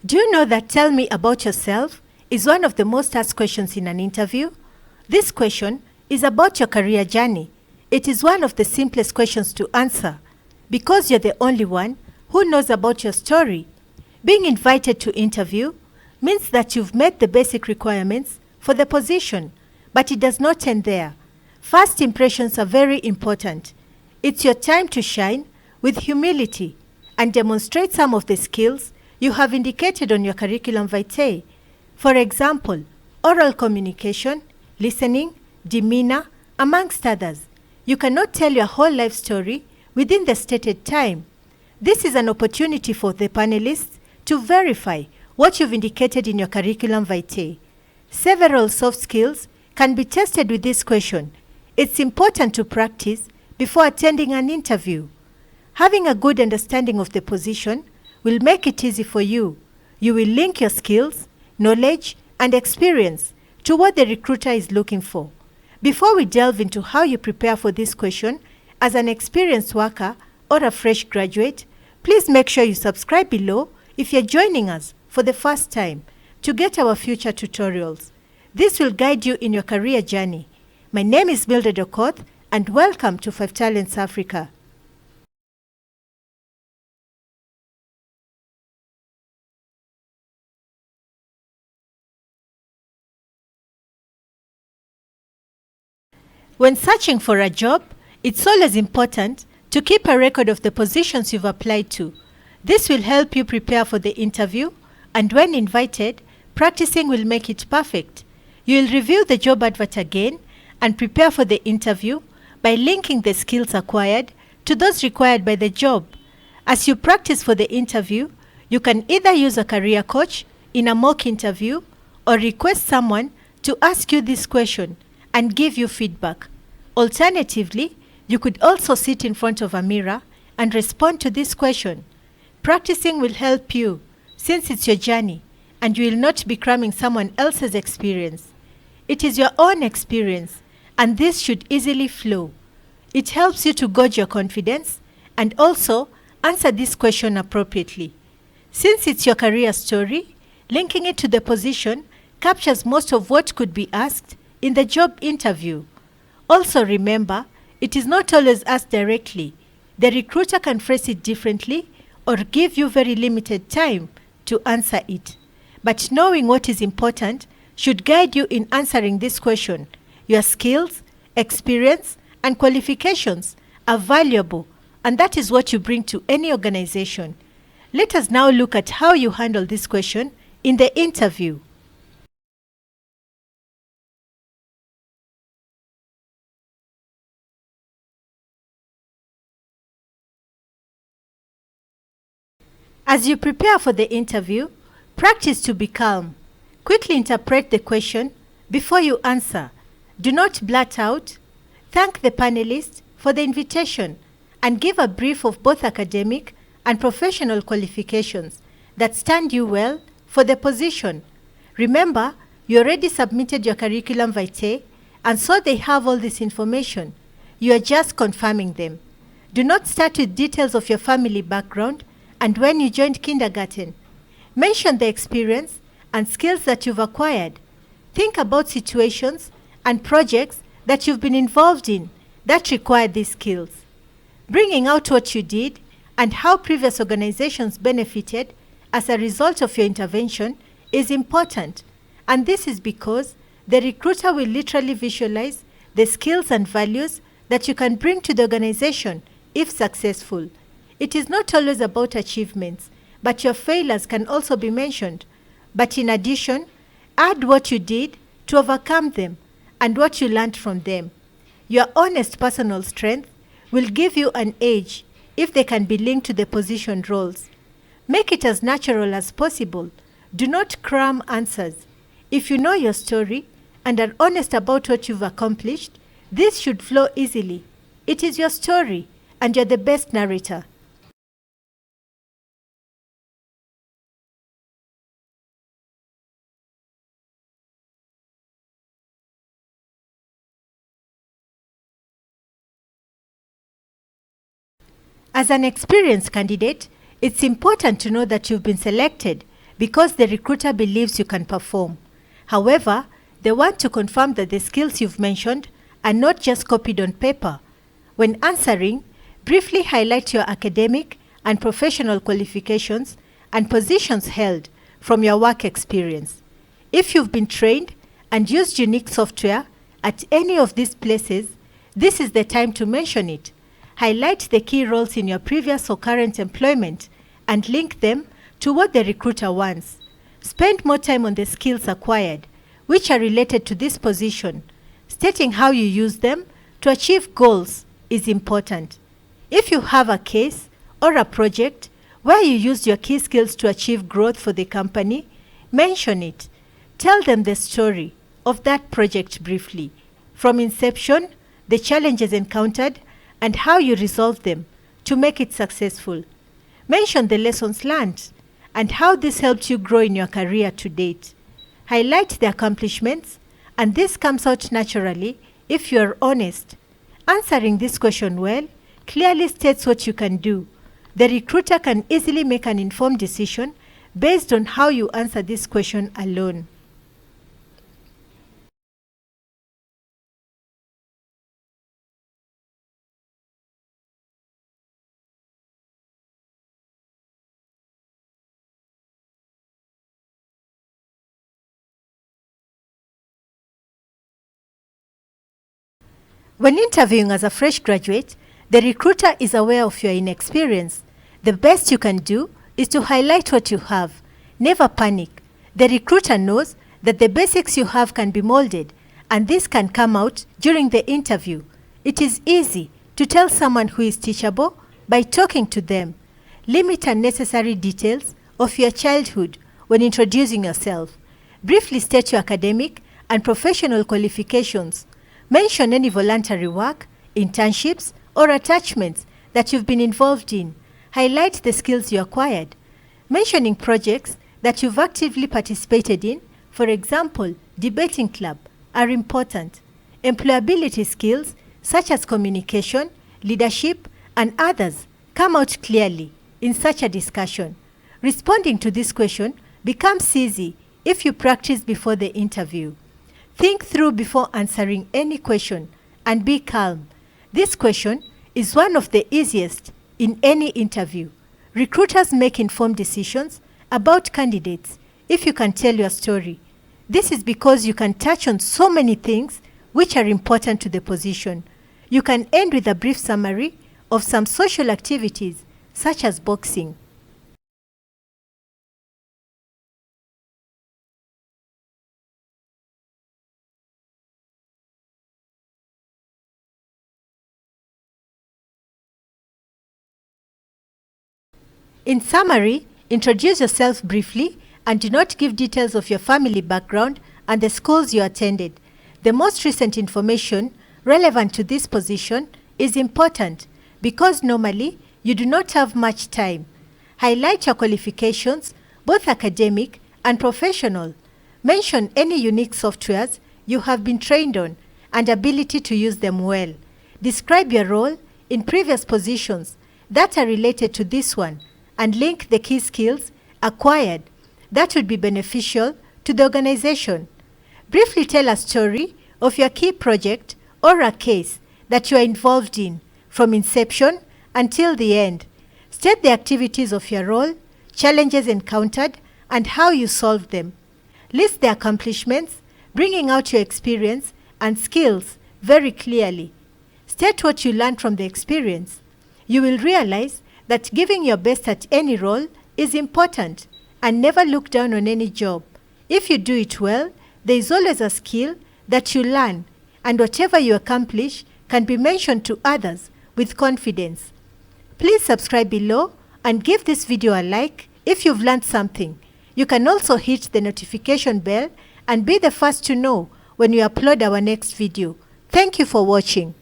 Do you know that "tell me about yourself" is one of the most asked questions in an interview? This question is about your career journey. It is one of the simplest questions to answer because you're the only one who knows about your story. Being invited to interview means that you've met the basic requirements for the position, but it does not end there. First impressions are very important. It's your time to shine with humility and demonstrate some of the skills you have indicated on your curriculum vitae. For example, oral communication, listening, demeanor, amongst others. You cannot tell your whole life story within the stated time. This is an opportunity for the panelists to verify what you've indicated in your curriculum vitae. Several soft skills can be tested with this question. It's important to practice before attending an interview. Having a good understanding of the position will make it easy for you. You will link your skills, knowledge, and experience to what the recruiter is looking for. Before we delve into how you prepare for this question as an experienced worker or a fresh graduate, please make sure you subscribe below if you're joining us for the first time to get our future tutorials. This will guide you in your career journey. My name is Mildred Okoth, and welcome to 5 Talents Africa. When searching for a job, it's always important to keep a record of the positions you've applied to. This will help you prepare for the interview, and when invited, practicing will make it perfect. You'll review the job advert again and prepare for the interview by linking the skills acquired to those required by the job. As you practice for the interview, you can either use a career coach in a mock interview or request someone to ask you this question and give you feedback. Alternatively, you could also sit in front of a mirror and respond to this question. Practicing will help you since it's your journey and you will not be cramming someone else's experience. It is your own experience, and this should easily flow. It helps you to gauge your confidence and also answer this question appropriately. Since it's your career story, linking it to the position captures most of what could be asked in the job interview. Also remember, it is not always asked directly. The recruiter can phrase it differently or give you very limited time to answer it. But knowing what is important should guide you in answering this question. Your skills, experience, and qualifications are valuable, and that is what you bring to any organization. Let us now look at how you handle this question in the interview. As you prepare for the interview, practice to be calm. Quickly interpret the question before you answer. Do not blurt out. Thank the panelists for the invitation and give a brief of both academic and professional qualifications that stand you well for the position. Remember, you already submitted your curriculum vitae, and so they have all this information. You are just confirming them. Do not start with details of your family background and when you joined kindergarten. Mention the experience and skills that you've acquired. Think about situations and projects that you've been involved in that require these skills. Bringing out what you did and how previous organizations benefited as a result of your intervention is important, and this is because the recruiter will literally visualize the skills and values that you can bring to the organization if successful. It is not always about achievements, but your failures can also be mentioned. But in addition, add what you did to overcome them and what you learned from them. Your honest personal strength will give you an edge if they can be linked to the position roles. Make it as natural as possible. Do not cram answers. If you know your story and are honest about what you've accomplished, this should flow easily. It is your story, and you're the best narrator. As an experienced candidate, it's important to know that you've been selected because the recruiter believes you can perform. However, they want to confirm that the skills you've mentioned are not just copied on paper. When answering, briefly highlight your academic and professional qualifications and positions held from your work experience. If you've been trained and used unique software at any of these places, this is the time to mention it. Highlight the key roles in your previous or current employment and link them to what the recruiter wants. Spend more time on the skills acquired, which are related to this position. Stating how you use them to achieve goals is important. If you have a case or a project where you used your key skills to achieve growth for the company, mention it. Tell them the story of that project briefly, from inception, the challenges encountered, and how you resolved them to make it successful. Mention the lessons learned and how this helped you grow in your career to date. Highlight the accomplishments, and this comes out naturally if you are honest. Answering this question well clearly states what you can do. The recruiter can easily make an informed decision based on how you answer this question alone. When interviewing as a fresh graduate, the recruiter is aware of your inexperience. The best you can do is to highlight what you have. Never panic. The recruiter knows that the basics you have can be molded, and this can come out during the interview. It is easy to tell someone who is teachable by talking to them. Limit unnecessary details of your childhood when introducing yourself. Briefly state your academic and professional qualifications. Mention any voluntary work, internships, or attachments that you've been involved in. Highlight the skills you acquired. Mentioning projects that you've actively participated in, for example, debating club, are important. Employability skills such as communication, leadership, and others come out clearly in such a discussion. Responding to this question becomes easy if you practice before the interview. Think through before answering any question and be calm. This question is one of the easiest in any interview. Recruiters make informed decisions about candidates if you can tell your story. This is because you can touch on so many things which are important to the position. You can end with a brief summary of some social activities such as boxing. In summary, introduce yourself briefly and do not give details of your family background and the schools you attended. The most recent information relevant to this position is important because normally you do not have much time. Highlight your qualifications, both academic and professional. Mention any unique softwares you have been trained on and ability to use them well. Describe your role in previous positions that are related to this one and link the key skills acquired that would be beneficial to the organization. Briefly tell a story of your key project or a case that you are involved in from inception until the end. State the activities of your role, challenges encountered, and how you solved them. List the accomplishments, bringing out your experience and skills very clearly. State what you learned from the experience. You will realize that giving your best at any role is important, and never look down on any job. If you do it well, there is always a skill that you learn, and whatever you accomplish can be mentioned to others with confidence. Please subscribe below and give this video a like if you've learned something. You can also hit the notification bell and be the first to know when we upload our next video. Thank you for watching.